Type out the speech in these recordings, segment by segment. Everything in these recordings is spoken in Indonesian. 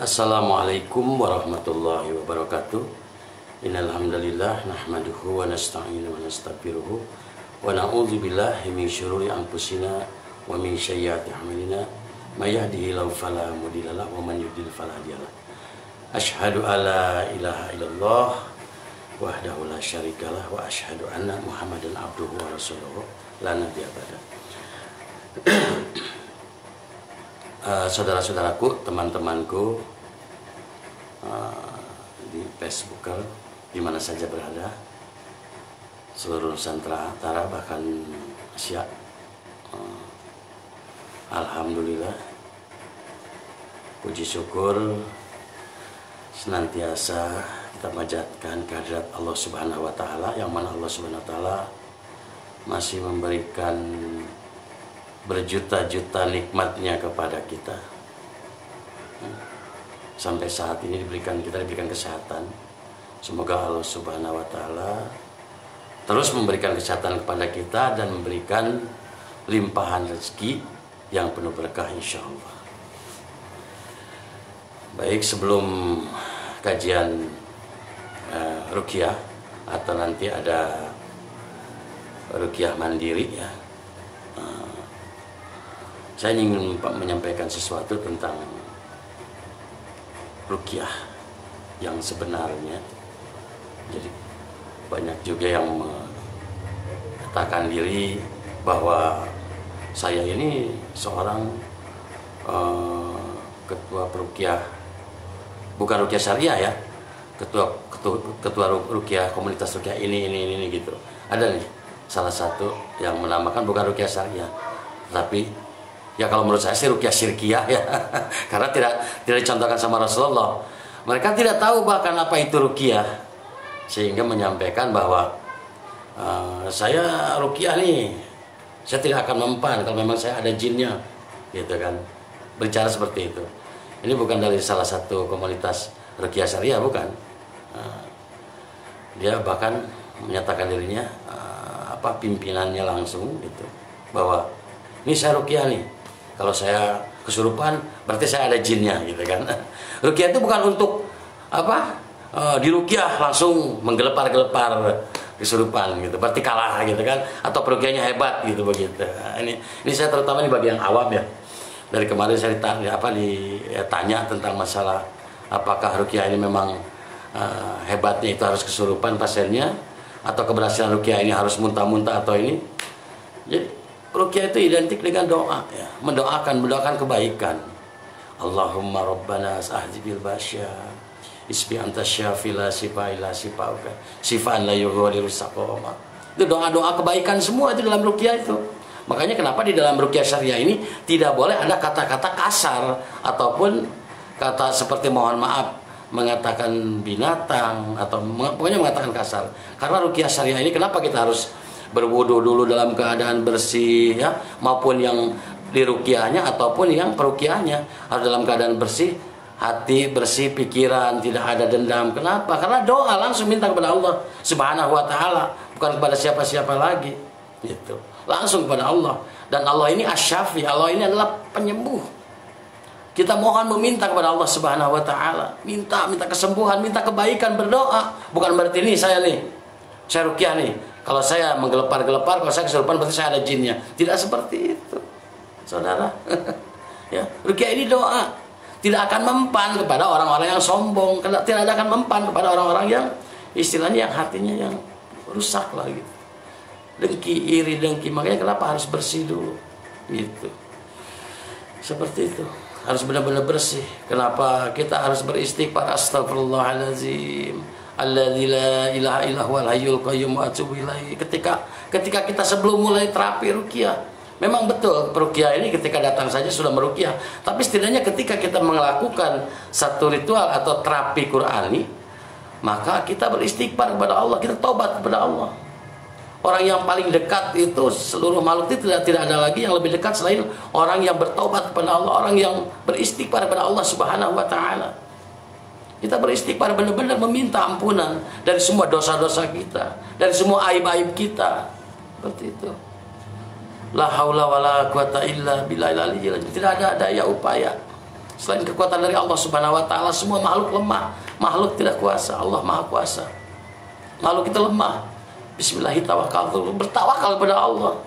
Assalamualaikum warahmatullahi wabarakatuh. Innal hamdalillah nahmaduhu wa nasta'inu wa nastaghfiruhu wa na'udzu billahi min syururi anfusina wa min sayyiati a'malina may yahdihillahu fala mudilla lahu wa man yudlil fala hadiya lahu. Asyhadu alla ilaha illallah wahdahu la syarikalah wa asyhadu anna Muhammadan abduhu wa rasuluhu la nabiyya ba'da. Saudara-saudaraku, teman-temanku di Facebook, di mana saja berada, seluruh Nusantara, bahkan Asia, alhamdulillah, puji syukur senantiasa kita panjatkan kehadirat Allah Subhanahu wa taala, yang mana Allah Subhanahu wa taala masih memberikan berjuta-juta nikmatnya kepada kita. Sampai saat ini kita diberikan kesehatan. Semoga Allah Subhanahu wa taala terus memberikan kesehatan kepada kita dan memberikan limpahan rezeki yang penuh berkah insya Allah. Baik, sebelum kajian ruqyah atau nanti ada ruqyah mandiri ya, saya ingin menyampaikan sesuatu tentang ruqyah yang sebenarnya. Jadi banyak juga yang mengatakan diri bahwa saya ini seorang ketua ruqyah, bukan ruqyah syariah ya, ketua ruqyah, komunitas ruqyah ini gitu. Ada nih salah satu yang menamakan bukan ruqyah syariah, tapi ya kalau menurut saya sih ruqyah syirkiyah ya, karena tidak dicontohkan sama Rasulullah. Mereka tidak tahu bahkan apa itu ruqyah, sehingga menyampaikan bahwa saya ruqyah nih, saya tidak akan mempan kalau memang saya ada jinnya, gitu kan. Berbicara seperti itu. Ini bukan dari salah satu komunitas ruqyah syariah, bukan. Dia bahkan menyatakan dirinya pimpinannya langsung gitu, bahwa ini saya ruqyah nih. Kalau saya kesurupan, berarti saya ada jinnya, gitu kan. Ruqyah itu bukan untuk diruqyah langsung menggelepar-gelepar kesurupan, gitu. Berarti kalah, gitu kan. Atau peruqyahnya hebat, gitu begitu. Nah, ini saya terutama ini bagi yang awam ya. Dari kemarin saya ditanya tentang masalah apakah ruqyah ini memang hebatnya itu harus kesurupan pasiennya, atau keberhasilan ruqyah ini harus muntah-muntah atau ini. Jadi ruqyah itu identik dengan doa ya, mendoakan kebaikan. Allahumma rabbana ahzibil basya isbi anta syafi la sifa illa sifauka sifan la yughadiru saqama. Itu doa-doa kebaikan semua itu dalam ruqyah itu. Makanya kenapa di dalam ruqyah syariah ini tidak boleh ada kata-kata kasar ataupun kata seperti mohon maaf, mengatakan binatang atau pokoknya mengatakan kasar. Karena ruqyah syariah ini kenapa kita harus berwudu dulu dalam keadaan bersih ya, maupun yang diruqyahnya ataupun yang peruqyahnya harus dalam keadaan bersih, hati bersih, pikiran tidak ada dendam. Kenapa? Karena doa langsung minta kepada Allah Subhanahu wa taala, bukan kepada siapa-siapa lagi. Gitu. Langsung kepada Allah. Dan Allah ini asy-syafi, Allah ini adalah penyembuh. Kita mohon meminta kepada Allah Subhanahu wa taala, minta kesembuhan, minta kebaikan, berdoa. Bukan berarti ini saya ruqyah nih, kalau saya menggelepar-gelepar, kalau saya kesurupan berarti saya ada jinnya. Tidak seperti itu, saudara. Ya, ruqyah ini doa. Tidak akan mempan kepada orang-orang yang sombong, tidak akan mempan kepada orang-orang yang istilahnya yang hatinya yang rusak lah gitu. Dengki, iri, dengki. Makanya kenapa harus bersih dulu, gitu. Seperti itu. Harus benar-benar bersih. Kenapa kita harus beristighfar? Astagfirullahaladzim, alladzi la ilaha illa huwal hayyul qayyum wa atubu ilaihi. Ketika kita sebelum mulai terapi ruqyah, memang betul ruqyah ini ketika datang saja sudah meruqyah, tapi setidaknya ketika kita melakukan satu ritual atau terapi Qur'ani, maka kita beristighfar kepada Allah, kita taubat kepada Allah. Orang yang paling dekat itu seluruh makhluk itu tidak ada lagi yang lebih dekat selain orang yang bertobat kepada Allah, orang yang beristighfar kepada Allah Subhanahu wa taala. Kita beristighfar benar-benar meminta ampunan dari semua dosa-dosa kita, dari semua aib-aib kita. Seperti itu. La haula wala quwata illa billahil aliyyil azim. Tidak ada daya upaya Selain kekuatan dari Allah Subhanahu wa taala, semua makhluk lemah. Makhluk tidak kuasa, Allah Maha Kuasa. Makhluk kita lemah. Bismillahirrahmanirrahim. Bertawakal kepada Allah.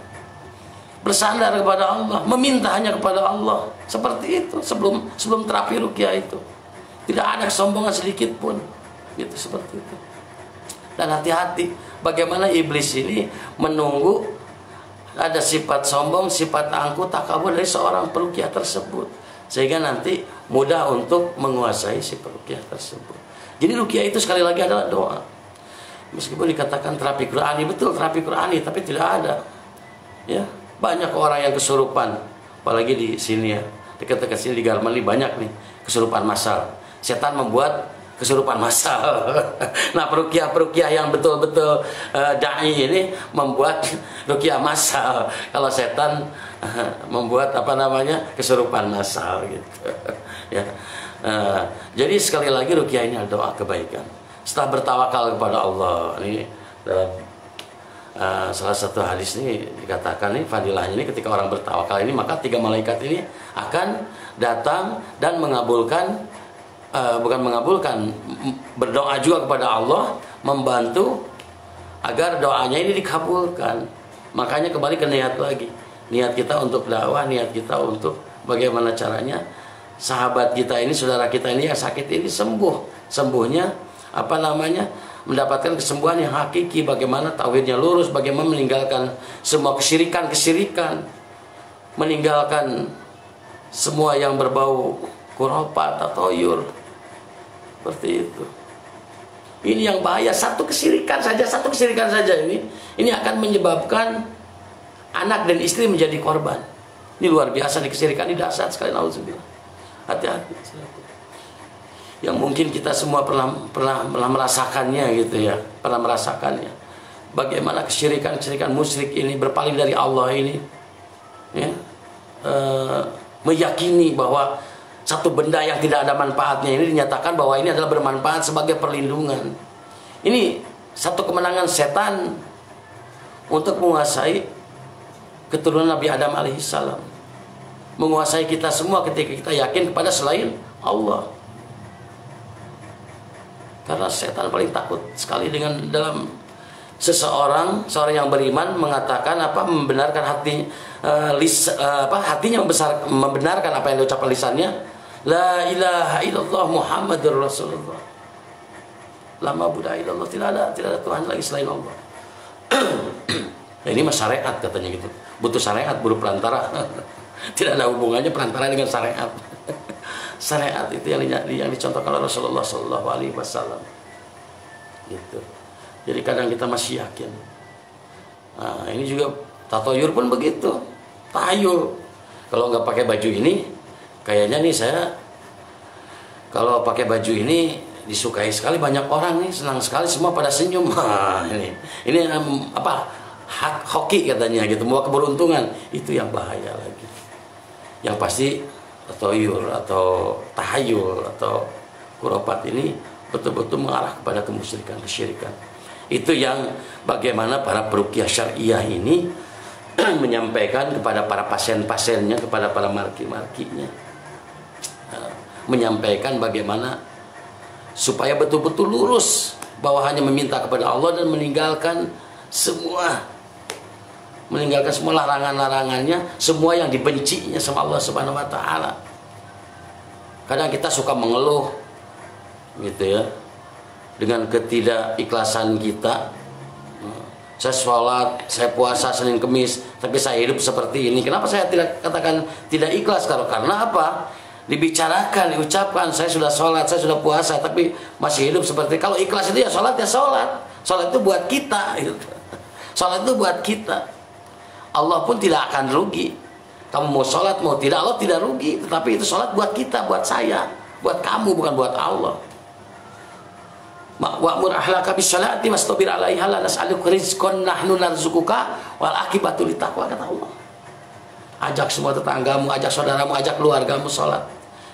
Bersandar kepada Allah, meminta hanya kepada Allah. Seperti itu sebelum terapi ruqyah itu. Tidak ada kesombongan sedikit pun. Gitu, seperti itu. Dan hati-hati bagaimana iblis ini menunggu ada sifat sombong, sifat angkuh, takabur dari seorang peruqyah tersebut, sehingga nanti mudah untuk menguasai si peruqyah tersebut. Jadi ruqyah itu sekali lagi adalah doa. Meskipun dikatakan terapi Qur'ani, betul terapi Qur'ani, tapi tidak ada. Ya, banyak orang yang kesurupan, apalagi di sini ya, dekat-dekat sini di Garmen ini banyak nih kesurupan massal. Setan membuat kesurupan massal. Nah, peruqyah yang betul-betul dai ini membuat ruqyah massal. Kalau setan membuat kesurupan massal gitu. Ya. Jadi sekali lagi ruqyah ini adalah doa kebaikan. Setelah bertawakal kepada Allah, ini dalam salah satu hadis ini dikatakan nih fadilahnya ini, ketika orang bertawakal ini maka 3 malaikat ini akan datang dan mengabulkan, berdoa juga kepada Allah, membantu agar doanya ini dikabulkan. Makanya kembali ke niat lagi, niat kita untuk dakwah, niat kita untuk bagaimana caranya sahabat kita ini, saudara kita ini yang sakit ini sembuhnya mendapatkan kesembuhan yang hakiki, bagaimana tauhidnya lurus, bagaimana meninggalkan semua kesyirikan, meninggalkan semua yang berbau khurafat atau toyur, seperti itu. Ini yang bahaya, satu kesyirikan saja ini akan menyebabkan anak dan istri menjadi korban. Ini luar biasa, nih kesyirikan ini dahsyat sekali, naudzubillah. Hati-hati. Yang mungkin kita semua pernah merasakannya gitu ya, pernah merasakannya. Bagaimana kesyirikan musyrik ini berpaling dari Allah ini, ya, meyakini bahwa satu benda yang tidak ada manfaatnya ini dinyatakan bahwa ini adalah bermanfaat sebagai perlindungan. Ini satu kemenangan setan untuk menguasai keturunan Nabi Adam alaihissalam, menguasai kita semua ketika kita yakin kepada selain Allah. Karena setan paling takut sekali dalam seorang yang beriman mengatakan membenarkan hatinya membenarkan apa yang diucapkan lisannya, la ilaha illallah Muhammadur Rasulullah, la ma'budu illallah, tidak ada Tuhan lagi selain Allah. Nah, ini mah syariat katanya gitu, butuh syariat, butuh perantara. Tidak ada hubungannya perantara dengan syariat. Syariat itu yang dicontohkan oleh Rasulullah SAW. Gitu. Jadi kadang kita masih yakin. Nah, ini juga tatoyur pun begitu. Tahayul. Kalau nggak pakai baju ini, kayaknya nih saya kalau pakai baju ini disukai sekali banyak orang nih, senang sekali, semua pada senyum. Nah, ini hoki katanya gitu, mau keberuntungan. Itu yang bahaya lagi. Yang pasti toyur atau tahayul atau khurafat ini betul-betul mengarah kepada kesyirikan. Itu yang bagaimana para peruqyah syariah ini menyampaikan kepada para pasien-pasiennya, kepada para marki-markinya, menyampaikan bagaimana supaya betul-betul lurus bahwa hanya meminta kepada Allah dan meninggalkan semua larangan-larangannya, semua yang dibencinya sama Allah Subhanahu wa taala. Kadang kita suka mengeluh gitu ya, dengan ketidakikhlasan kita. Saya sholat, saya puasa Senin Kemis, tapi saya hidup seperti ini. Kenapa saya tidak katakan tidak ikhlas? Karena apa? Dibicarakan, diucapkan, saya sudah sholat, saya sudah puasa, tapi masih hidup seperti. Kalau ikhlas itu ya sholat, sholat itu buat kita gitu. Sholat itu buat kita. Allah pun tidak akan rugi. Kamu mau sholat mau tidak, Allah tidak rugi. Tetapi itu sholat buat kita, buat saya, buat kamu, bukan buat Allah. Wa'mur ahlaka bis-sholati wastabir 'alaiha la nas'aluka rizqan nahnu narzuquka wal aqibatu littaqwa, kata Allah. Ajak semua tetanggamu, ajak saudaramu, ajak keluargamu sholat.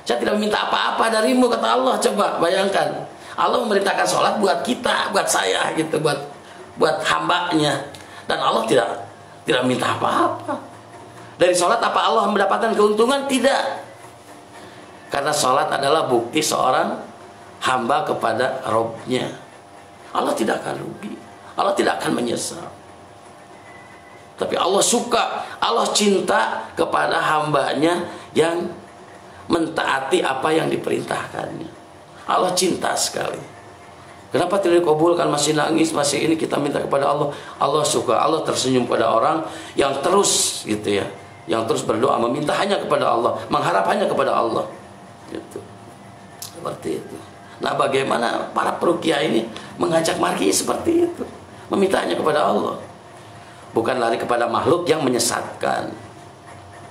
Saya tidak meminta apa-apa darimu, kata Allah. Coba bayangkan, Allah memerintahkan sholat buat kita, buat saya gitu, buat hambanya. Dan Allah tidak minta apa-apa. Dari sholat apa Allah mendapatkan keuntungan? Tidak. Karena sholat adalah bukti seorang hamba kepada Robnya. Allah tidak akan rugi, Allah tidak akan menyesal. Tapi Allah suka, Allah cinta kepada hambanya yang mentaati apa yang diperintahkannya. Allah cinta sekali. Kenapa tidak dikabulkan, masih nangis, masih ini, kita minta kepada Allah. Allah suka, Allah tersenyum pada orang yang terus gitu ya, yang terus berdoa, meminta hanya kepada Allah, mengharap hanya kepada Allah. Gitu. Seperti itu. Nah, bagaimana para peruqyah ini mengajak margi seperti itu, meminta hanya kepada Allah, bukan lari kepada makhluk yang menyesatkan.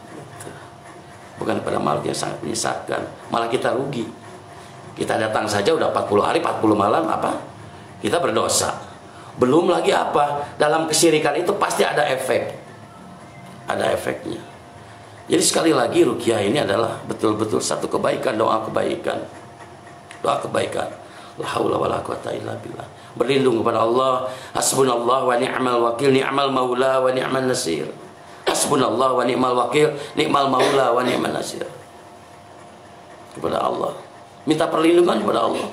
Gitu. Bukan kepada makhluk yang sangat menyesatkan, malah kita rugi. Kita datang saja udah 40 hari 40 malam apa? Kita berdosa. Belum lagi apa? Dalam kesyirikan itu pasti ada efek. Ada efeknya. Jadi sekali lagi ruqyah ini adalah betul-betul satu kebaikan, doa kebaikan. Doa kebaikan. La haula wala quwata illa billah. Berlindung kepada Allah. Hasbunallah wa ni'mal wakil, ni'mal maula wa ni'mal nasir. Hasbunallah wa ni'mal wakil, ni'mal maula wa ni'mal nasir. Kepada Allah. Minta perlindungan kepada Allah.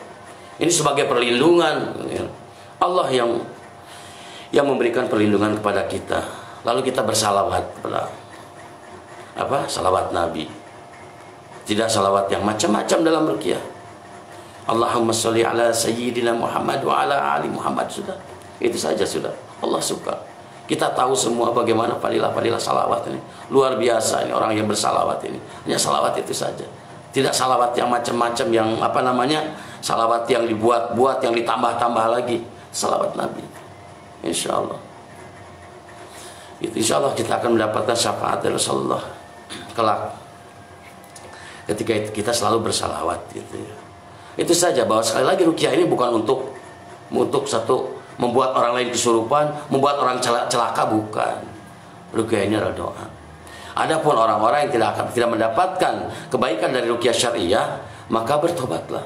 Ini sebagai perlindungan. Allah yang memberikan perlindungan kepada kita. Lalu kita bersalawat kepada apa? Salawat Nabi. Tidak salawat yang macam-macam dalam ruqyah. Allahumma sholli ala sayyidina Muhammad wa ala ali Muhammad, sudah. Itu saja sudah. Allah suka. Kita tahu semua bagaimana fadilah-fadilah salawat ini. Luar biasa ini orang yang bersalawat ini. Hanya salawat itu saja. Tidak salawat yang macam-macam, yang apa namanya, salawat yang dibuat-buat, yang ditambah-tambah lagi. Salawat Nabi. Insya Allah. Insya Allah kita akan mendapatkan syafaat dari Rasulullah kelak. Ketika itu kita selalu bersalawat gitu ya. Itu saja, bahwa sekali lagi ruqyah ini bukan untuk satu membuat orang lain kesurupan, membuat orang celaka, bukan. Ruqyah ini adalah doa. Adapun orang-orang yang tidak mendapatkan kebaikan dari ruqyah syariah, maka bertobatlah.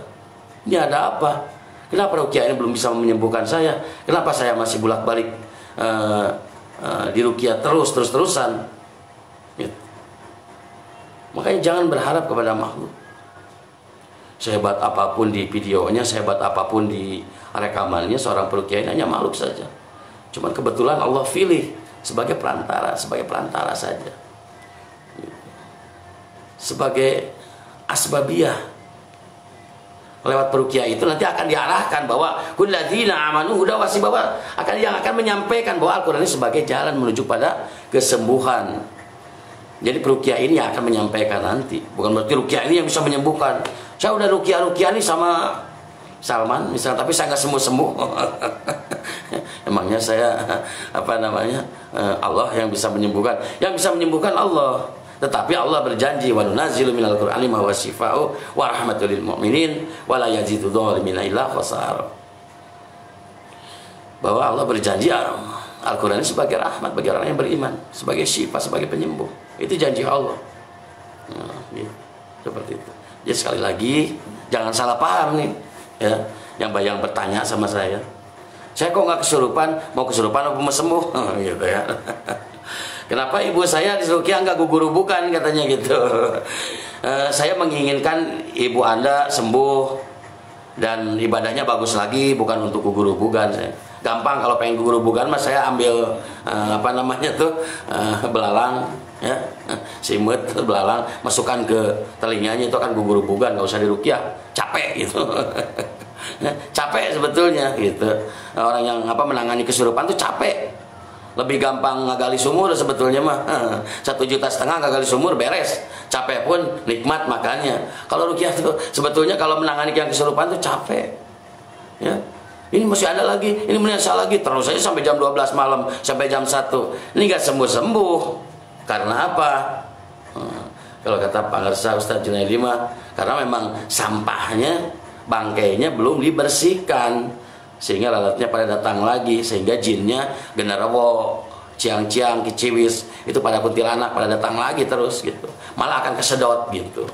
Ini ada apa? Kenapa ruqyah ini belum bisa menyembuhkan saya? Kenapa saya masih bolak-balik di ruqyah terus-terusan? Gitu. Makanya jangan berharap kepada makhluk. Sehebat apapun di videonya, sehebat apapun di rekamannya, seorang peruqyah ini hanya makhluk saja. Cuman kebetulan Allah pilih sebagai perantara saja. Sebagai asbabiyah. Lewat peruqyah itu nanti akan diarahkan bahwa kulladzina amanu huda wasibaba, yang akan menyampaikan bahwa Al-Qur'an ini sebagai jalan menuju pada kesembuhan. Jadi peruqyah ini yang akan menyampaikan nanti. Bukan berarti ruqyah ini yang bisa menyembuhkan. Saya udah ruqyah ini sama Salman misalnya, tapi saya nggak sembuh-sembuh. Emangnya saya apa namanya, Allah yang bisa menyembuhkan? Yang bisa menyembuhkan Allah. Tetapi Allah berjanji, wa nunazzilu minal qur'ani ma huwa syifaa'u wa rahmatul lil mu'minin wa la yazidu dzalimina illa khasara. Bahwa Allah berjanji Al-Qur'an ini sebagai rahmat bagi orang yang beriman, sebagai syifa, sebagai penyembuh. Itu janji Allah. Nah, gitu. Seperti itu. Jadi sekali lagi jangan salah paham nih, ya. Yang bertanya sama saya kok nggak kesurupan, mau kesurupan apa mau sembuh? Gitu ya. Kenapa ibu saya di ruqyah nggak gugur-guguran katanya gitu. Saya menginginkan ibu Anda sembuh dan ibadahnya bagus lagi, bukan untuk gugur-guguran. Gampang kalau pengen gugur-guguran mas, saya ambil apa namanya tuh belalang, ya, simut belalang, masukkan ke telinganya, itu akan gugur-guguran, nggak usah diruqyah, capek gitu. Capek sebetulnya gitu. Orang yang menangani kesurupan tuh capek. Lebih gampang ngagali sumur sebetulnya mah. 1,5 juta ngagali sumur beres. Capek pun nikmat makannya. Kalau ruqyah tuh sebetulnya kalau menangani yang kesurupan tuh capek. Ya. Ini masih ada lagi, ini menyesal lagi, terus saja sampai jam 12 malam, sampai jam 1. Ini gak sembuh-sembuh. Karena apa? Kalau kata Pak Ngersa Ustaz Junaidi mah, karena memang sampahnya, bangkainya belum dibersihkan. Sehingga lalatnya pada datang lagi, sehingga jinnya genderuwo, ciang-ciang, kiciwis itu pada kuntilanak pada datang lagi terus gitu, malah akan kesedot gitu.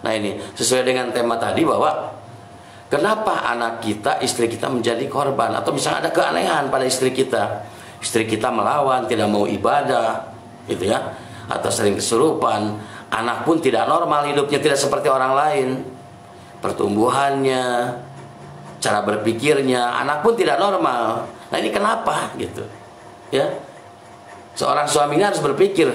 Nah ini sesuai dengan tema tadi, bahwa kenapa anak kita, istri kita menjadi korban, atau misalnya ada keanehan pada istri kita melawan, tidak mau ibadah gitu ya, atau sering kesurupan, Anak pun tidak normal hidupnya, tidak seperti orang lain. Pertumbuhannya, cara berpikirnya, anak pun tidak normal. Nah ini kenapa gitu? Ya, seorang suami ini harus berpikir,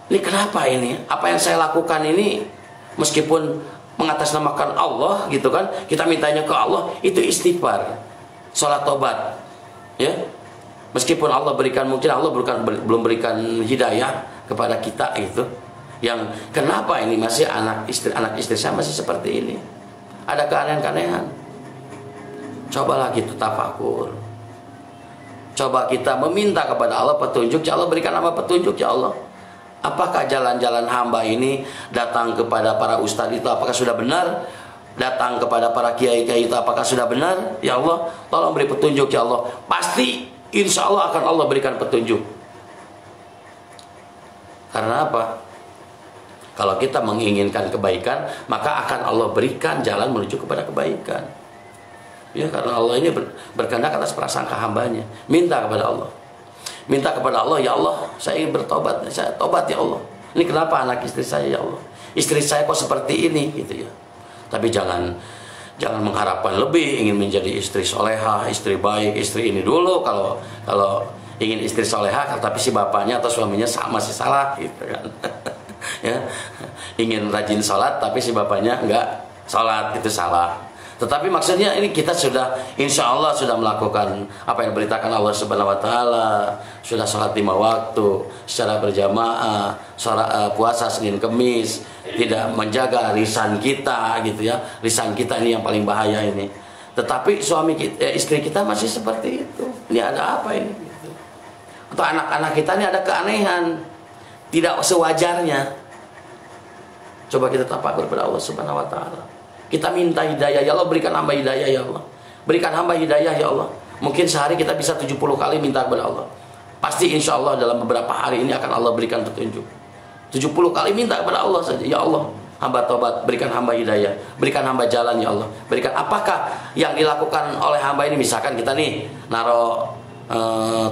ini kenapa ini? Apa yang saya lakukan ini, meskipun mengatasnamakan Allah gitu kan, kita mintanya ke Allah, itu istighfar, sholat tobat, ya. Meskipun Allah berikan, mungkin Allah belum berikan hidayah kepada kita gitu. Yang kenapa ini masih anak istri saya masih seperti ini? Ada keanehan-keanehan. Cobalah gitu tafakur. Coba kita meminta kepada Allah petunjuk. Ya Allah, berikan hamba petunjuk ya Allah. Apakah jalan-jalan hamba ini datang kepada para ustadz itu apakah sudah benar? Datang kepada para kiai-kiai itu apakah sudah benar? Ya Allah, tolong beri petunjuk ya Allah. Pasti insya Allah akan Allah berikan petunjuk. Karena apa? Kalau kita menginginkan kebaikan, maka akan Allah berikan jalan menuju kepada kebaikan. Ya, karena Allah ini berkehendak atas prasangka hambanya. Minta kepada Allah. Minta kepada Allah, ya Allah, saya ingin bertobat. Saya tobat ya Allah. Ini kenapa anak istri saya ya Allah? Istri saya kok seperti ini gitu ya. Tapi jangan mengharapkan lebih, ingin menjadi istri soleha, istri baik, istri ini dulu. Kalau ingin istri soleha, tapi si bapaknya atau suaminya masih salah gitu kan. Ya, ingin rajin sholat tapi si bapaknya enggak sholat, itu salah. Tetapi maksudnya ini kita sudah insya Allah sudah melakukan apa yang diberitakan Allah Subhanahu Wa Taala, sudah sholat 5 waktu secara berjamaah, puasa Senin Kemis, tidak menjaga lisan kita gitu ya. Lisan kita ini yang paling bahaya ini. Tetapi istri kita masih seperti itu. Ini ada apa ini? Gitu. Atau anak-anak kita ini ada keanehan, tidak sewajarnya. Coba kita tafakur kepada Allah Subhanahu Wa Taala. Kita minta hidayah, ya Allah berikan hamba hidayah ya Allah. Berikan hamba hidayah ya Allah. Mungkin sehari kita bisa 70 kali minta kepada Allah. Pasti insya Allah dalam beberapa hari ini akan Allah berikan petunjuk. 70 kali minta kepada Allah saja, ya Allah, hamba tobat, berikan hamba hidayah, berikan hamba jalan ya Allah. Berikan apakah yang dilakukan oleh hamba ini, misalkan kita nih naro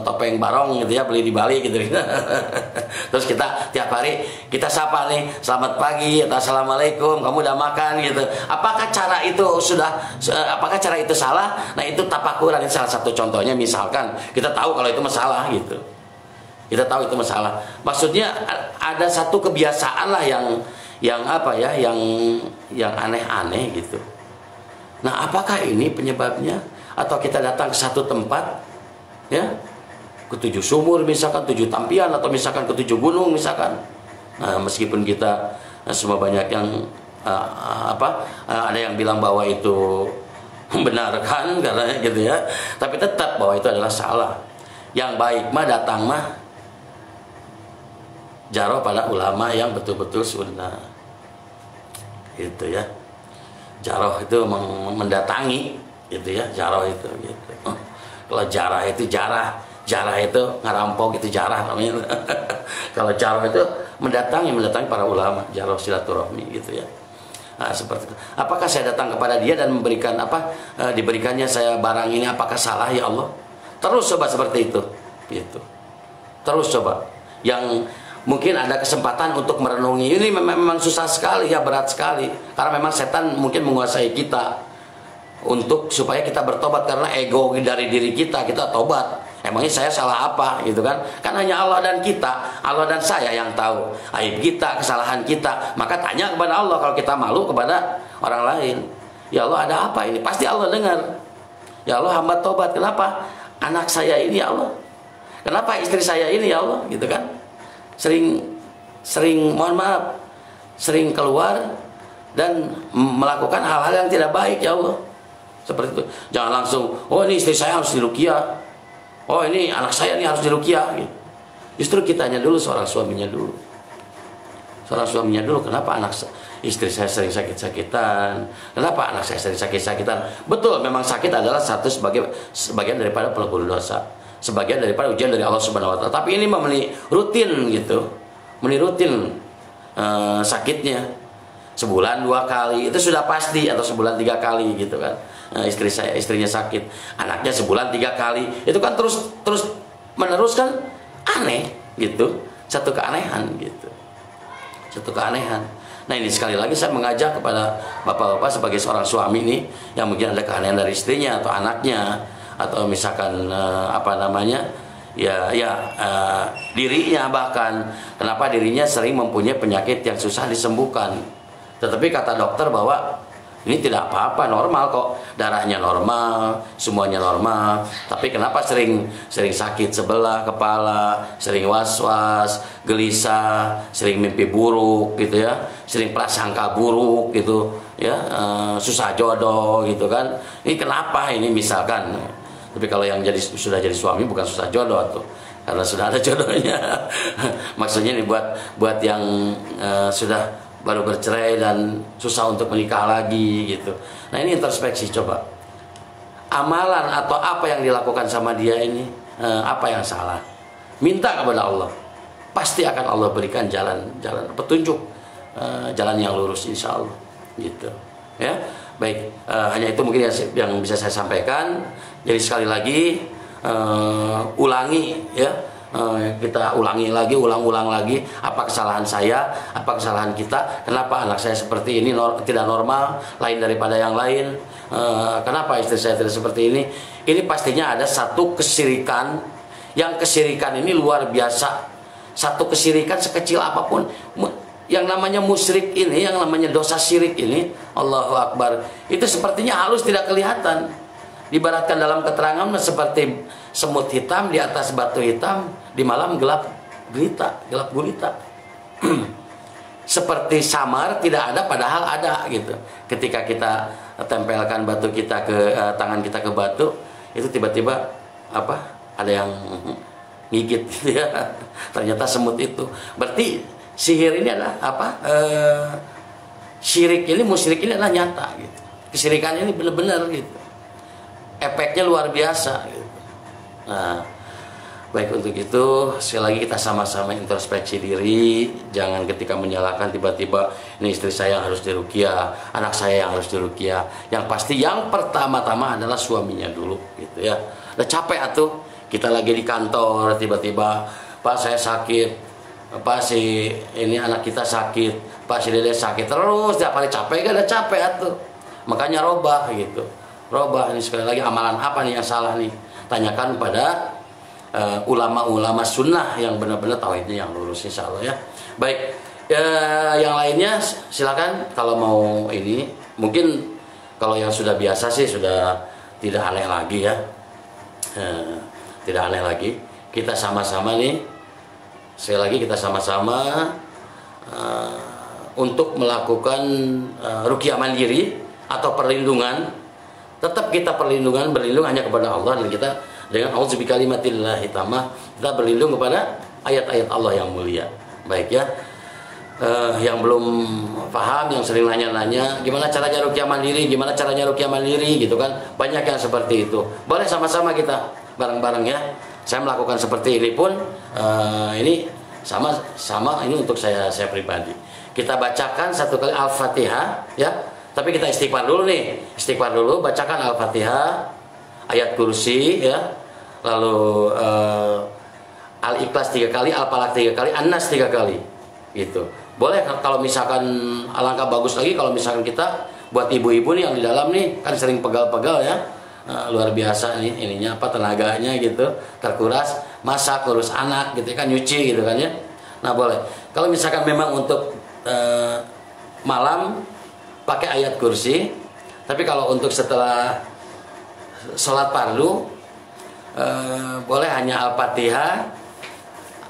topeng barong gitu ya, beli di Bali gitu. Terus kita tiap hari kita sapa nih, selamat pagi atau assalamualaikum, kamu udah makan gitu. Apakah cara itu salah? Nah itu tafakuran, itu salah satu contohnya. Misalkan kita tahu kalau itu masalah gitu, kita tahu itu masalah. Maksudnya ada satu kebiasaan lah yang apa ya, yang aneh-aneh gitu. Nah apakah ini penyebabnya? Atau kita datang ke satu tempat ya, ke 7 sumur misalkan, 7 tampian, atau misalkan ke 7 gunung misalkan. Nah, meskipun kita semua banyak yang ada yang bilang bahwa itu membenarkan karena gitu ya, tapi tetap bahwa itu adalah salah. Yang baik mah datang mah jaro pada ulama yang betul-betul sunnah. Gitu ya. Jaroh itu mendatangi gitu ya, jaroh itu gitu. Kalau jarah itu ngarampok, itu jarah namanya. Kalau jaroh itu mendatangi para ulama, jaroh silaturahmi gitu ya. Nah, seperti itu. Apakah saya datang kepada dia dan memberikan diberikannya saya barang ini, apakah salah ya Allah? Terus coba seperti itu gitu. Terus coba. Yang mungkin ada kesempatan untuk merenungi ini memang susah sekali ya, berat sekali. Karena memang setan mungkin menguasai kita supaya kita bertobat, karena ego dari diri kita tobat. Emangnya saya salah apa gitu kan? Kan hanya Allah dan saya yang tahu aib kita, kesalahan kita. Maka tanya kepada Allah kalau kita malu kepada orang lain. Ya Allah, ada apa ini? Pasti Allah dengar. Ya Allah, hamba tobat. Kenapa anak saya ini ya Allah? Kenapa istri saya ini ya Allah? Gitu kan? Sering mohon maaf, sering keluar dan melakukan hal-hal yang tidak baik ya Allah. Seperti itu. Jangan langsung, oh ini istri saya harus diruqyah, oh ini anak saya ini harus diruqyah gitu. Justru kitanya dulu, seorang suaminya dulu. Kenapa istri saya sering sakit-sakitan? Kenapa anak saya sering sakit-sakitan? Betul, memang sakit adalah sebagian daripada pelebur dosa, sebagian daripada ujian dari Allah Subhanahu Wa Taala. Tapi ini rutin gitu, sakitnya sebulan 2 kali itu sudah pasti, atau sebulan 3 kali gitu kan. Nah, istrinya sakit, anaknya sebulan 3 kali, itu kan terus menerus kan, aneh gitu, satu keanehan gitu. satu keanehan. Nah ini sekali lagi saya mengajak kepada bapak-bapak sebagai seorang suami nih yang mungkin ada keanehan dari istrinya atau anaknya atau misalkan dirinya, bahkan kenapa dirinya sering mempunyai penyakit yang susah disembuhkan. Tetapi kata dokter bahwa ini tidak apa-apa, normal kok, darahnya normal, semuanya normal. Tapi kenapa sering sakit sebelah kepala, sering was-was, gelisah, sering mimpi buruk gitu ya, sering prasangka buruk gitu ya, susah jodoh gitu kan. Ini kenapa ini misalkan? Tapi kalau yang sudah jadi suami bukan susah jodoh tuh, karena sudah ada jodohnya. Maksudnya ini buat yang sudah baru bercerai dan susah untuk menikah lagi gitu. Nah ini introspeksi, coba amalan atau apa yang dilakukan sama dia ini, apa yang salah, minta kepada Allah, pasti akan Allah berikan jalan petunjuk, jalan yang lurus insya Allah gitu ya. Baik, hanya itu mungkin yang bisa saya sampaikan. Jadi sekali lagi ulangi ya, kita ulangi lagi, ulang-ulang lagi, apa kesalahan saya, apa kesalahan kita, kenapa anak saya seperti ini tidak normal, lain daripada yang lain, kenapa istri saya tidak seperti ini. Ini pastinya ada satu kesyirikan, yang kesyirikan ini luar biasa. Satu kesyirikan sekecil apapun, yang namanya musyrik ini, yang namanya dosa syirik ini, Allahu Akbar, itu sepertinya halus tidak kelihatan. Dibaratkan dalam keterangan seperti semut hitam di atas batu hitam di malam gelap gulita. Seperti samar tidak ada padahal ada gitu. Ketika kita tempelkan batu kita ke tangan kita ke batu, itu tiba-tiba ada yang gigit gitu ya. Ternyata semut itu. Berarti sihir ini adalah syirik ini, musyrik ini adalah nyata gitu. Kesyirikan ini benar-benar gitu. Efeknya luar biasa gitu. Nah, baik, untuk itu sekali lagi kita sama-sama introspeksi diri. Jangan ketika menyalahkan tiba-tiba ini istri saya yang harus diruqyah, anak saya yang harus diruqyah. Yang pasti yang pertama-tama adalah suaminya dulu gitu ya. Udah capek atuh, kita lagi di kantor tiba-tiba, Pak saya sakit, Pak si ini anak kita sakit, Pak si dede sakit, terus tiap hari capek, kan udah capek atuh. Makanya robah gitu. Robah ini sekali lagi, amalan apa nih yang salah nih? Tanyakan pada ulama-ulama sunnah yang benar-benar tauhidnya yang lurus insya Allah ya. Baik, yang lainnya silakan kalau mau ini. Mungkin kalau yang sudah biasa sih sudah tidak aneh lagi ya. Tidak aneh lagi. Kita sama-sama nih, sekali lagi kita sama-sama untuk melakukan ruqyah mandiri atau perlindungan. Tetap kita berlindung hanya kepada Allah, dan kita dengan auzubikallimatillahi tammah, kita berlindung kepada ayat-ayat Allah yang mulia. Baik ya, yang belum paham, yang sering nanya-nanya gimana caranya ruqyah mandiri, gitu kan, banyak yang seperti itu. Boleh sama-sama kita bareng-bareng ya. Saya melakukan seperti ini pun ini sama ini untuk saya pribadi. Kita bacakan satu kali Al-Fatihah ya. Tapi kita istighfar dulu nih, bacakan Al-Fatihah, ayat kursi ya, lalu Al-Ikhlas 3 kali, Al-Falaq 3 kali, An-Nas 3 kali gitu. Boleh kalau misalkan, alangkah bagus lagi kalau misalkan kita buat ibu-ibu nih yang di dalam nih kan sering pegal-pegal ya, luar biasa nih ininya tenaganya gitu, terkuras, masak, ngurus anak gitu kan, nyuci gitu kan ya. Nah boleh kalau misalkan memang untuk malam pakai ayat kursi. Tapi kalau untuk setelah sholat fardu boleh hanya Al-Fatihah,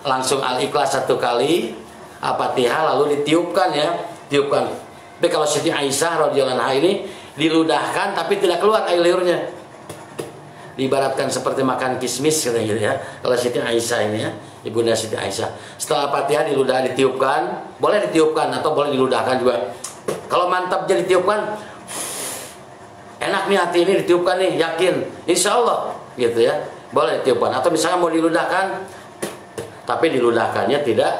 langsung Al-Ikhlas 1 kali, Al-Fatihah lalu ditiupkan ya, tiupkan. Tapi kalau Siti Aisyah radhiyallahu anha ini diludahkan tapi tidak keluar air liurnya, diibaratkan seperti makan kismis gitu ya. Kalau Siti Aisyah ini ya, ibunda Siti Aisyah, setelah Al-Fatihah ditiupkan, boleh ditiupkan atau boleh diludahkan juga. Kalau mantap jadi tiupkan, enak nih hati ini ditiupkan nih, yakin, insya Allah gitu ya, boleh ditiupkan. Atau misalnya mau diludahkan, tapi diludahkannya tidak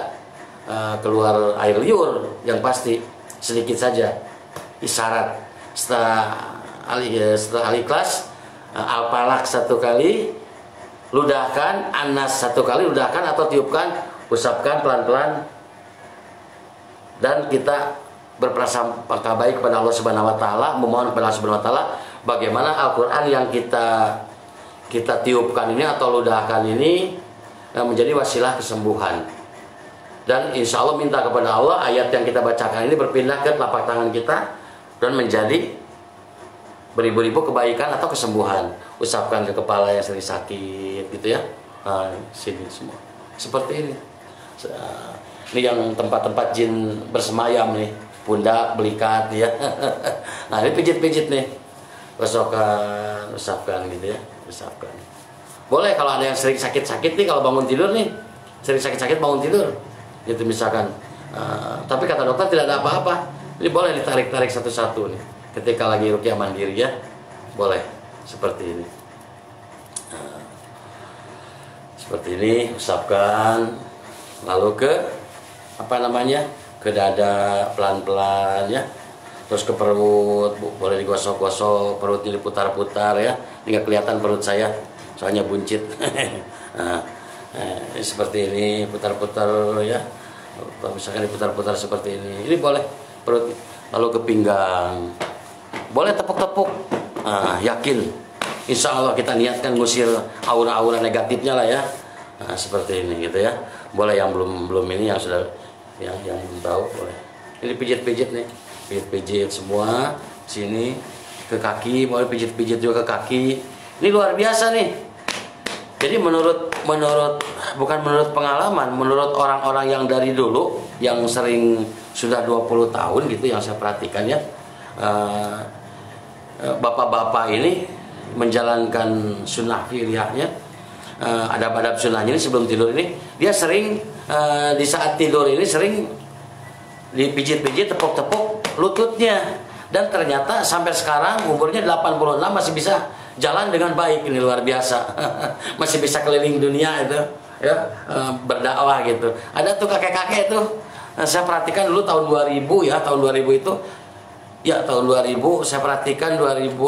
keluar air liur, yang pasti sedikit saja, isyarat. Setelah Al-Ikhlas, Al-Falaq 1 kali, ludahkan, An-Nas 1 kali, ludahkan atau tiupkan, usapkan pelan-pelan dan kita berprasangka baik kepada Allah Subhanahu wa taala, memohon kepada Allah Subhanahu wa taala bagaimana Al-Qur'an yang kita tiupkan ini atau ludahkan ini menjadi wasilah kesembuhan. Dan insya Allah minta kepada Allah ayat yang kita bacakan ini berpindah ke telapak tangan kita dan menjadi beribu-ribu kebaikan atau kesembuhan. Usapkan ke kepala yang sering sakit gitu ya. Nah, sini semua. Seperti ini. Ini yang tempat-tempat jin bersemayam nih, pundak, belikat ya. Nah, ini pijit-pijit nih. Gosokkan, usapkan gitu ya. Usapkan. Boleh kalau ada yang sering sakit-sakit nih kalau bangun tidur nih. Sering sakit-sakit bangun tidur. Gitu misalkan. Tapi kata dokter tidak ada apa-apa. Ini boleh ditarik-tarik satu-satu nih. Ketika lagi ruqyah mandiri ya. Boleh. Seperti ini. Seperti ini, usapkan. Lalu ke ke dada pelan-pelan ya, terus ke perut, boleh digosok-gosok, perutnya diputar-putar ya, nggak kelihatan perut saya, soalnya buncit. Seperti ini, putar-putar ya, misalkan diputar-putar seperti ini boleh perut, lalu ke pinggang, boleh tepuk-tepuk, yakin, insya Allah kita niatkan ngusir aura-aura negatifnya lah ya, seperti ini gitu ya, boleh yang belum ini yang sudah yang belum tahu boleh. Ini pijit-pijit nih, pijit-pijit semua sini ke kaki, boleh pijit-pijit juga ke kaki. Ini luar biasa nih. Jadi menurut bukan menurut pengalaman, menurut orang-orang yang dari dulu yang sering sudah 20 tahun gitu yang saya perhatikan ya. Bapak-bapak ini menjalankan sunnah fi'liyahnya, adab-adab sunnahnya ini sebelum tidur ini dia sering di saat tidur ini sering dipijit-pijit, tepuk-tepuk lututnya, dan ternyata sampai sekarang umurnya 86 masih bisa jalan dengan baik. Ini luar biasa. Masih bisa keliling dunia itu ya, berdakwah gitu. Ada tuh kakek-kakek tuh, saya perhatikan dulu tahun 2000 ya, tahun 2000 itu ya, tahun 2000 saya perhatikan 2002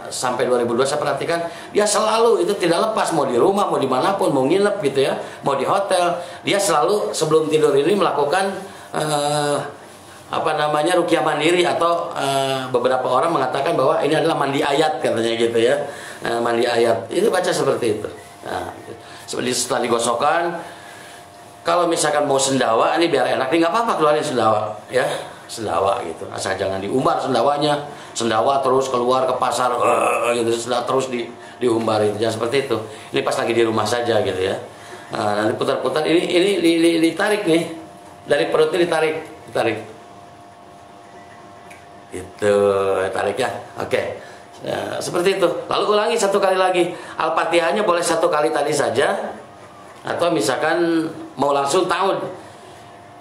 sampai 2002 saya perhatikan dia selalu itu tidak lepas, mau di rumah, mau dimanapun, mau nginep gitu ya, mau di hotel, dia selalu sebelum tidur ini melakukan ruqyah mandiri atau beberapa orang mengatakan bahwa ini adalah mandi ayat katanya gitu ya, mandi ayat itu baca seperti itu. Nah, setelah digosokkan, kalau misalkan mau sendawa ini biar enak, ini nggak apa-apa keluarin sendawa ya, sendawa gitu, asal jangan diumbar sendawanya. Sendawa terus keluar ke pasar gitu, terus diumbar itu, jangan seperti itu. Ini pas lagi di rumah saja gitu ya. Nah, nanti putar-putar ini ditarik nih, dari perutnya ditarik itu, tarik ya. Oke. Ya, seperti itu. Lalu ulangi satu kali lagi. Al-Fatihahnya boleh satu kali tadi saja, atau misalkan mau langsung tahun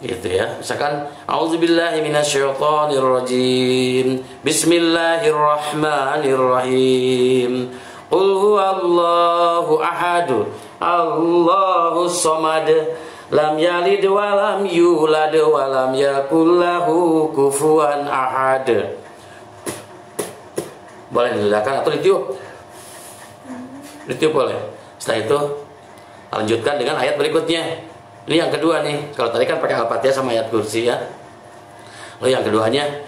gitu ya, misalkan a'udzubillahi minasyaitonirrajim, bismillahirrahmanirrahim, qul huwallahu ahad, Allahus samad, lam yalid wa lam yulad wa lam yakul lahu kufuwan ahad. Boleh diludahkan atau ditiup boleh. Setelah itu lanjutkan dengan ayat berikutnya. Ini yang kedua nih. Kalau tadi kan pakai Al-Fatihah sama ayat kursi ya. Lalu yang keduanya,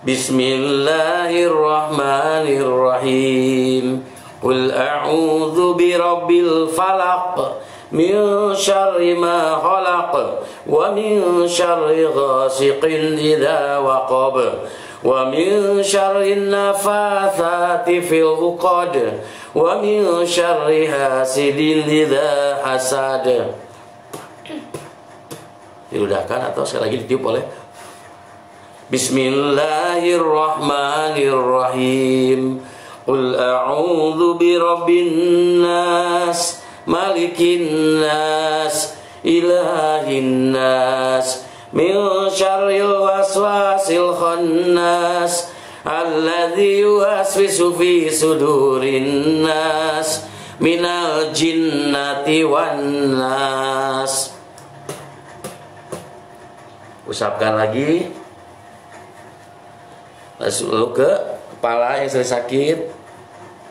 bismillahirrahmanirrahim, qul a'udzu birabbil falaq, min syarri ma khalaq, wa min syarri ghasiqin idza waqab, wa min syarri nafathati fil 'uqad, wa min syarri hasidin idza hasad. Diludahkan atau sekali lagi ditiup boleh. Bismillahirrahmanirrahim, qul a'udzu birabbin nas, malikin nas, ilahin nas, min syarril waswasil khannas, alladzi yuwaswisu fi sudurin nas, minal jinnati wan nas. Usapkan lagi, lalu ke kepala yang sering sakit,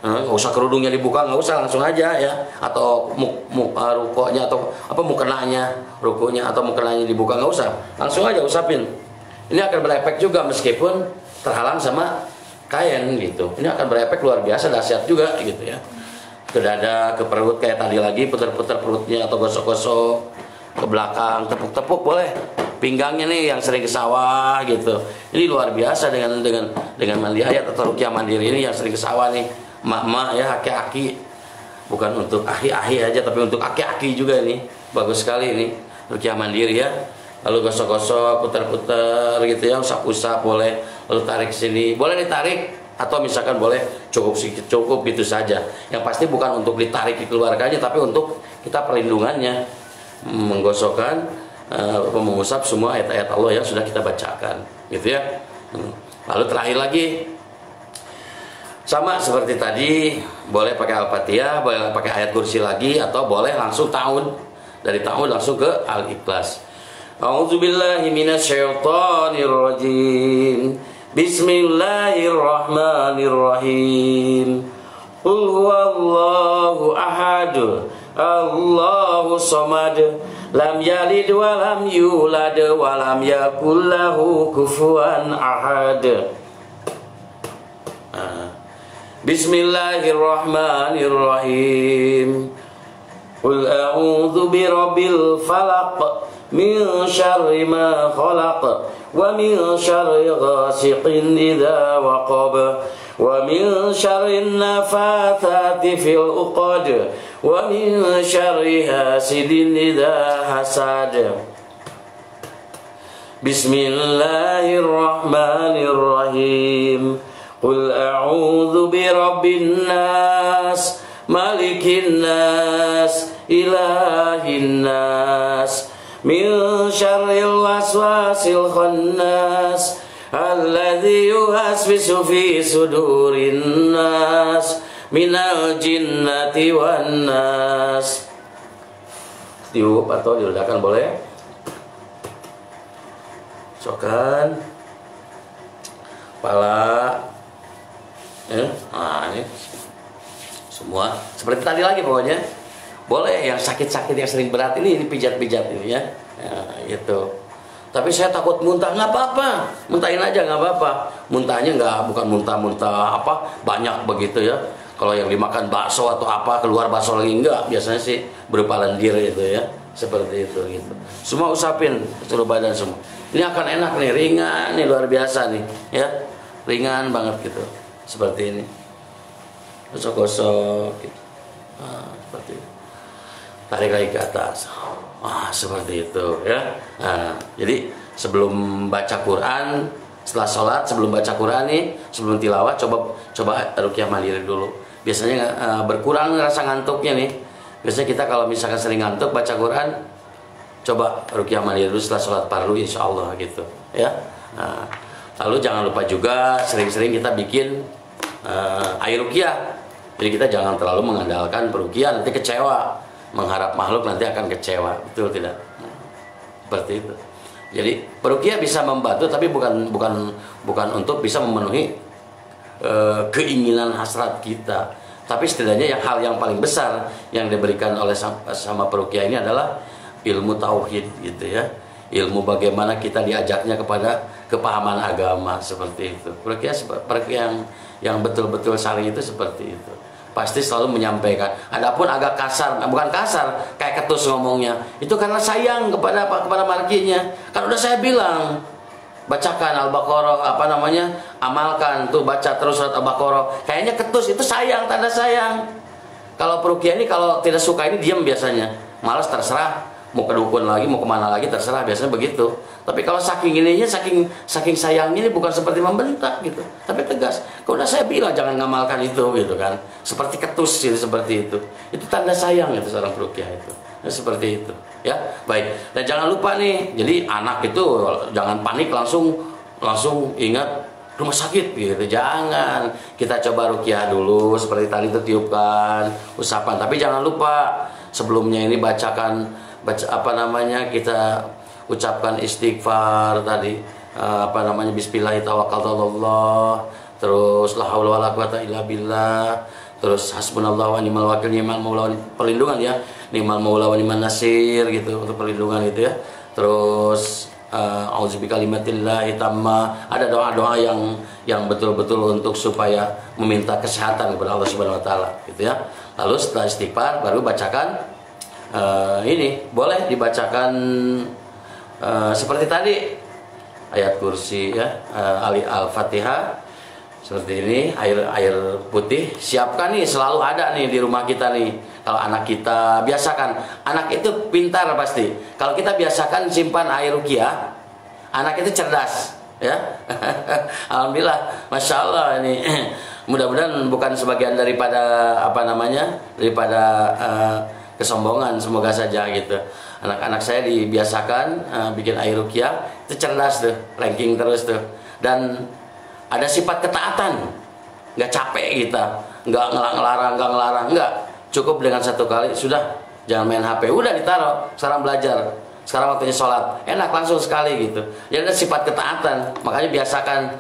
nggak usah kerudungnya dibuka, nggak usah, langsung aja ya. Atau rukonya atau apa mukenanya, rukunya atau mukenanya dibuka, nggak usah, langsung aja usapin. Ini akan berefek juga meskipun terhalang sama kain gitu. Ini akan berefek luar biasa, dahsyat juga gitu ya. Ke dada, ke perut kayak tadi lagi, putar-putar perutnya atau gosok-gosok ke belakang, tepuk-tepuk boleh. Pinggangnya nih yang sering ke sawah gitu. Ini luar biasa dengan mandi ayat atau rukyah mandiri ini yang sering ke sawah nih. Mak-mak ya, aki-aki. Bukan untuk ahi-ahi aja tapi untuk aki-aki juga nih. Bagus sekali ini rukyah mandiri ya. Lalu gosok-gosok, putar-putar gitu ya, usap-usap boleh. Lalu tarik sini, boleh ditarik atau misalkan boleh cukup gitu saja. Yang pasti bukan untuk ditarik dikeluarkannya tapi untuk kita perlindungannya, menggosokkan, mengusap semua ayat-ayat Allah yang sudah kita bacakan, gitu ya. Lalu terakhir lagi sama seperti tadi, boleh pakai Al-Fatihah, boleh pakai ayat kursi lagi, atau boleh langsung dari ta'awud langsung ke Al-Ikhlas. A'udzubillahi minasyaitonirrajim. Bismillahirrahmanirrahim. Qul huwallahu ahad, Allahu samad, lam yalid wa lam yulad wa lam yakul lahu kufuwan ahad. Bismillahirrahmanirrahim. Qul a'udzu birabbil falaq min syarri ma khalaq wa min syarri ghasiqin idza waqab wa min syarri nafathati fil uqad wa min syarri hasidin idza hasad. Bismillahirrahmanirrahim. Qul a'udzu birabbin nas, malikin nas, ilahin nas, min syarril waswasil khannas, alladzi yuwaswisu fi sudurin nas, minal jinnati wan nas. Tiup atau diledakkan boleh. Sokan kepala. Nah ini semua seperti tadi lagi pokoknya. Boleh yang sakit-sakit yang sering berat ini dipijat-pijat ini ya. Gitu. Tapi saya takut muntah, nggak apa-apa, muntahin aja nggak apa-apa. Muntahnya bukan muntah-muntah apa banyak begitu ya. Kalau yang dimakan bakso atau apa keluar bakso lagi enggak, biasanya sih berupa lendir itu ya. Seperti itu gitu. Semua usapin seluruh badan semua. Ini akan enak nih, ringan nih, luar biasa nih ya. Ringan banget gitu. Seperti ini, gosok-gosok gitu. Seperti itu. Tarik lagi ke atas, seperti itu ya. Jadi sebelum baca Quran, setelah sholat, sebelum baca Quran nih, sebelum tilawah, coba rukyah mandiri dulu. Biasanya berkurang rasa ngantuknya nih. Biasanya kita kalau misalkan sering ngantuk baca Quran, coba rukyah mandiri dulu setelah sholat fardu, insya Allah gitu ya. Lalu jangan lupa juga sering-sering kita bikin air rukyah. Jadi kita jangan terlalu mengandalkan perukyah, nanti kecewa. Mengharap makhluk nanti akan kecewa, betul tidak? Seperti itu. Jadi perukyah bisa membantu, tapi bukan untuk bisa memenuhi keinginan hasrat kita. Tapi setidaknya hal yang paling besar yang diberikan oleh sama perukyah ini adalah ilmu tauhid gitu ya. Ilmu bagaimana kita diajaknya kepada kepahaman agama, seperti itu. Perukyah yang betul-betul syar'i itu seperti itu. Pasti selalu menyampaikan. Adapun agak kasar, bukan kasar, kayak ketus ngomongnya. Itu karena sayang kepada marginya. Kan udah saya bilang, bacakan Al-Baqarah, amalkan tuh, baca terus surat Al-Baqarah. Kayaknya ketus itu sayang, tanda sayang. Kalau perukyah ini kalau tidak suka ini diam biasanya. Malas, terserah, mau ke dukun lagi, mau kemana lagi, terserah, biasanya begitu. Tapi kalau saking ininya, saking sayangnya ini bukan seperti membentak gitu, tapi tegas. Kalau udah saya bilang jangan ngamalkan itu gitu kan, seperti ketus gitu, seperti itu. Itu tanda sayang itu seorang perukyah itu. Seperti itu ya. Baik, dan jangan lupa nih, jadi anak itu jangan panik langsung ingat rumah sakit gitu, jangan. Kita coba rukyah dulu seperti tadi itu, tiupkan, usapan, tapi jangan lupa sebelumnya ini kita ucapkan istighfar tadi, bismillahirrahmanirrahim, terus la haula wala quwata illa billah, terus hasbunallahu wa ni'mal wakil, ni'mal maula perlindungan ya, ni'mal maula wa ni'man nasir gitu untuk perlindungan gitu ya. Terus auzubi kalimatillahi tamma, ada doa-doa yang betul-betul untuk supaya meminta kesehatan kepada Allah Subhanahu wa taala gitu ya. Lalu setelah istighfar baru bacakan ini boleh dibacakan seperti tadi ayat kursi ya, Al-Fatihah seperti ini, air putih siapkan nih, selalu ada nih di rumah kita nih. Kalau anak kita biasakan, anak itu pintar pasti. Kalau kita biasakan simpan air ruqyah, anak itu cerdas, ya. Alhamdulillah, masya Allah ini. Mudah-mudahan bukan sebagian daripada daripada kesombongan, semoga saja gitu. Anak-anak saya dibiasakan bikin air ruqyah, itu cerdas tuh, ranking terus tuh. Dan ada sifat ketaatan, nggak capek kita, nggak ngelarang, nggak. Cukup dengan satu kali, sudah, jangan main HP, udah ditaruh, sekarang belajar, sekarang waktunya sholat, enak langsung sekali gitu. Jadi ada sifat ketaatan, makanya biasakan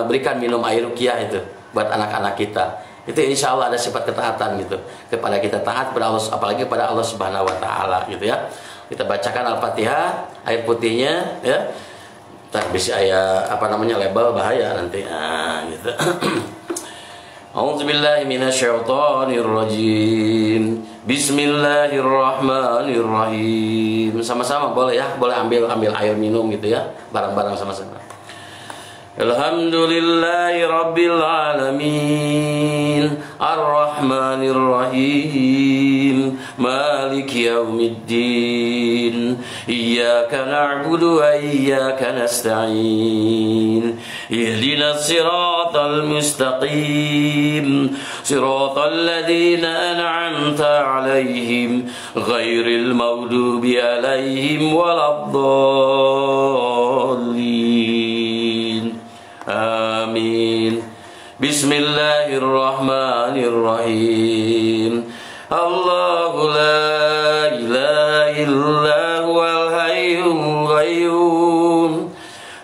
berikan minum air ruqyah itu buat anak-anak kita. Itu insya Allah ada sifat ketaatan gitu, kepada kita taat kepada Allah, apalagi kepada Allah Subhanahu wa taala gitu ya. Kita bacakan Al-Fatihah, air putihnya ya. Tak bisa label bahaya nanti. Nah, gitu. A'udzubillahi minasyaitonirrajim. Bismillahirrahmanirrahim. Sama-sama boleh ya, boleh ambil air minum gitu ya, bareng-bareng sama-sama. Alhamdulillahi rabbil alamin, arrahmanir rahim, maliki yaumiddin, iyyaka na'budu wa iyyaka nasta'in, ihdinas siratal mustaqim, siratal ladzina an'amta 'alaihim, ghairil maghdubi 'alaihim waladdallin. Amin. Bismillahirrahmanirrahim. Allahu la ilaha illa huwal hayyul qayyum,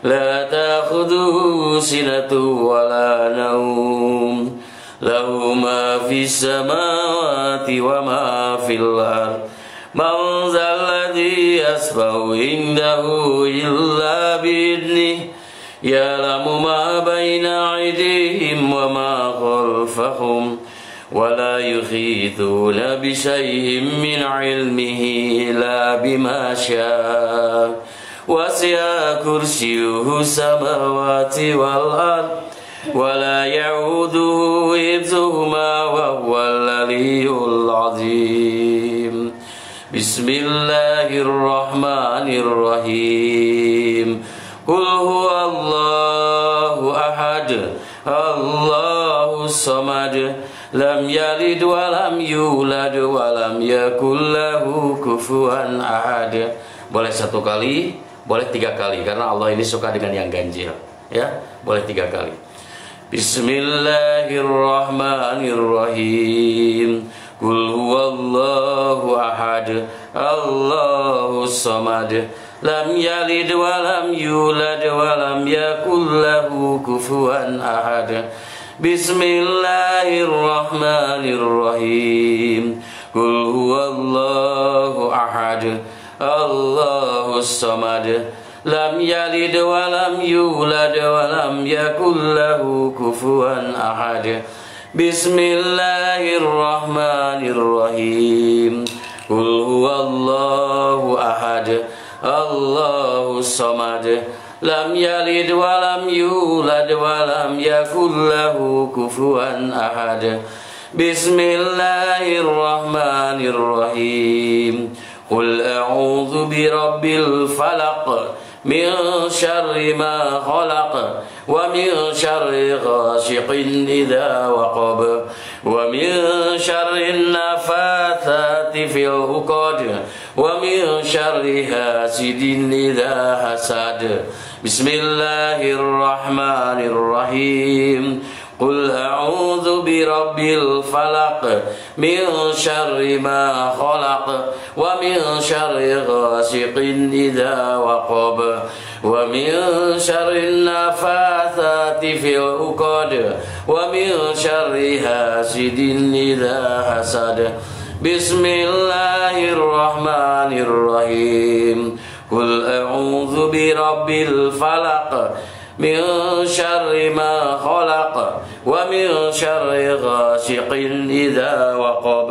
la ta'khudhuhu sinatun wa la nawm, lahu ma fis samawati wa ma fil ardh, man dzal ladzi yashfa'u indahu illa bi'idhnihi, ya'lamu ma baina aydihim wa ma khalfahum, wa la yuhituna bi syai'in min 'ilmihi illa bima syaa, wasi'a kursiyyuhu samawati wal ard, wa la ya'uduhu hifdhuhuma wa huwal 'aliyyul 'azim. Bismillahirrahmanirrahim. Qul huwallahu ahad, Allahus samad, lam yalid wa lam yulad wa lam yakul lahu kufuwan ahad. Boleh satu kali, boleh tiga kali, karena Allah ini suka dengan yang ganjil. Ya, boleh tiga kali. Bismillahirrahmanirrahim. Qul huwallahu ahad, Allahus samad, lam yalid wa lam yulad wa lam yakul lahu kufuwan ahad. Bismillahirrahmanirrahim. Qul huwallahu ahad, Allahus samad, lam yalid wa lam yulad wa lam yakul lahu kufuwan ahad. Bismillahirrahmanirrahim. Qul huwallahu ahad, Allahus samad, lam yalid wa lam yulad wa lam yakul lahu kufuwan ahad. Bismillahirrahmanirrahim. Qul a'udzu birabbil falaq, min syarri ma khalaq, wa min syarri ghasiqin idza waqab, wa min syarri nafathati fil 'uqad, wa min syarri hasidin idza hasad. Bismillahirrahmanirrahim. Qul a'udzu birabbil falaq, min syarri ma khalaq, wa min syarri ghasiqin idza waqab, wa min syarri nafathati في العقد ومن شر حاسد إذا حسد بسم الله الرحمن الرحيم قل أعوذ برب الفلق من شر ما خلق ومن شر غاسق إذا وقب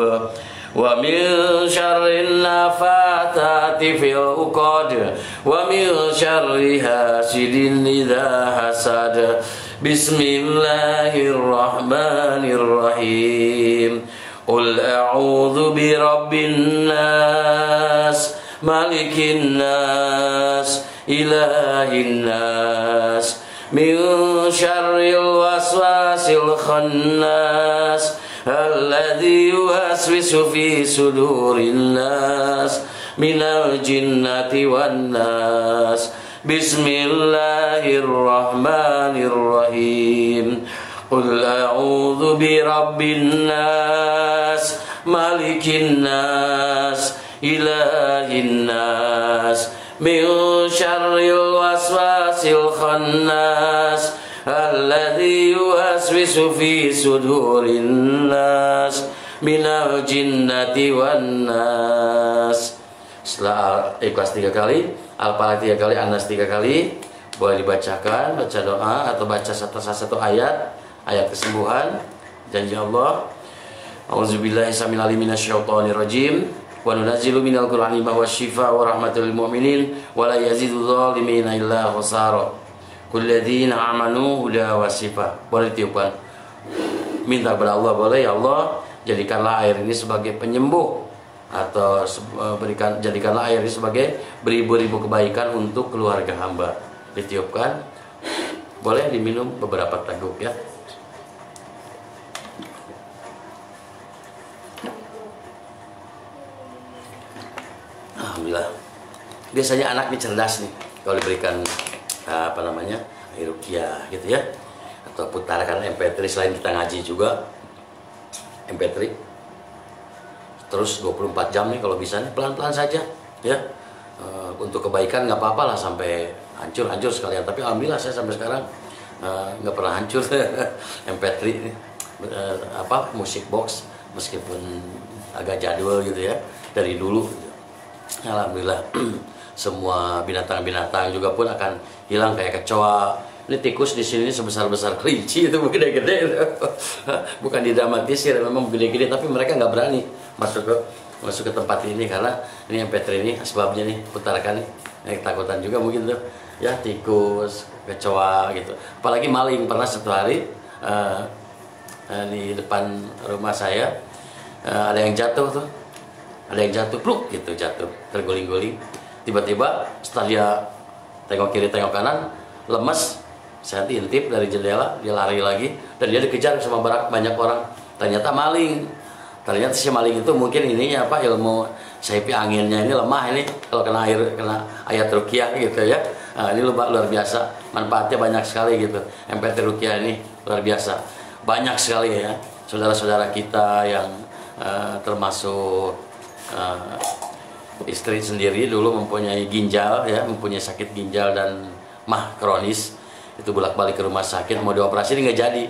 ومن شر النفاثات في العقد ومن شر حاسد إذا حسد بسم الله الرحمن الرحيم قل أعوذ برب الناس ملك الناس إله الناس من شر الوسواس الخناس الذي يوسوس في صدور الناس من الجنة والناس بسم الله الرحمن الرحيم قل أعوذ برب الناس ملك الناس إله الناس من شر الوسواس الخناس الذي يوسوس في صدور الناس من الجنة والناس. Setelah Ikhlas 3 kali, Al-Falaq 3 kali, An-Nas 3 kali, boleh dibacakan, baca doa atau baca satu ayat kesembuhan. Janji Allah. Auzubillahi samil alim minasyaitonir rajim. Wa nunazzilu minal qur'ani ma huwa syifaa wa rahmatul lil mu'minin wa la yazidul zalimina illa khasara. Kulladzina amanu huda wa shifa. Boleh tiupan. Minta kepada Allah, boleh ya Allah, jadikanlah air ini sebagai penyembuh atau jadikanlah air ini sebagai beribu-ribu kebaikan untuk keluarga hamba. Ditiupkan. Boleh diminum beberapa teguk ya. Alhamdulillah. Biasanya anak ini cerdas nih kalau diberikan ruqyah gitu ya, atau putarkan MP3 selain kita ngaji juga MP3 terus 24 jam nih kalau bisa nih, pelan-pelan saja ya. Untuk kebaikan nggak apa-apa lah sampai hancur sekalian, tapi alhamdulillah saya sampai sekarang nggak pernah hancur MP3 musik box meskipun agak jadul gitu ya dari dulu gitu. Alhamdulillah. Semua binatang-binatang juga pun akan hilang kayak kecoa. Ini tikus di sini sebesar-besar kelinci, itu gede-gede. Bukan didramatisir, memang gede-gede, tapi mereka nggak berani masuk ke tempat ini karena ini MP3 ini sebabnya nih putarkan nih. Ketakutan juga mungkin tuh ya, tikus, kecoa gitu. Apalagi maling. Pernah satu hari di depan rumah saya ada yang jatuh tuh. Ada yang jatuh, pluk gitu, jatuh, terguling-guling. Tiba-tiba setelah dia tengok kiri tengok kanan, lemes, saya intip dari jendela, dia lari lagi dan dia dikejar sama banyak orang. Ternyata maling. Ternyata si maling itu mungkin ininya ilmu saipi anginnya ini lemah ini kalau kena ayat ruqyah gitu ya. Nah, ini luar biasa, manfaatnya banyak sekali gitu. MP3 ruqyah ini luar biasa. Banyak sekali ya saudara-saudara kita yang termasuk istri sendiri dulu mempunyai ginjal ya, mempunyai sakit ginjal dan mah kronis, itu bolak-balik ke rumah sakit mau dioperasi ini nggak jadi.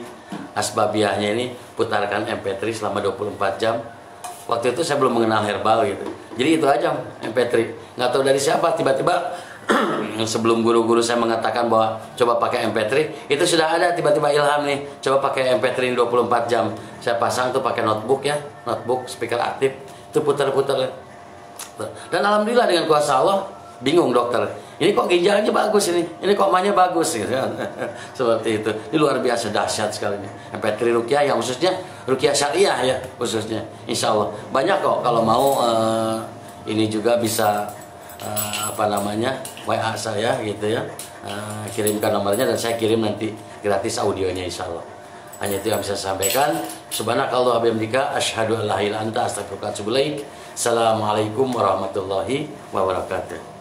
Asbabiahnya ini putarkan MP3 selama 24 jam. Waktu itu saya belum mengenal herbal gitu, jadi itu aja MP3, nggak tahu dari siapa tiba-tiba sebelum guru-guru saya mengatakan bahwa coba pakai MP3, itu sudah ada tiba-tiba ilham nih, coba pakai MP3 24 jam. Saya pasang tuh pakai notebook ya, notebook speaker aktif, itu putar-putar. Dan alhamdulillah dengan kuasa Allah, bingung dokter, ini kok ginjalnya bagus ini kok mahnya bagus gitu kan. Seperti itu. Ini luar biasa dahsyat sekali nih. MP3 ruqyah yang khususnya ruqyah syariah ya, khususnya. Insya Allah banyak kok, kalau mau ini juga bisa WA saya gitu ya. Kirimkan nomornya dan saya kirim nanti gratis audionya insya Allah. Hanya itu yang bisa saya sampaikan. Subhanakallah wa bihamdika asyhadu an la ilaha illa anta astaghfiruka wa atubu ilaik. Assalamualaikum warahmatullahi wabarakatuh.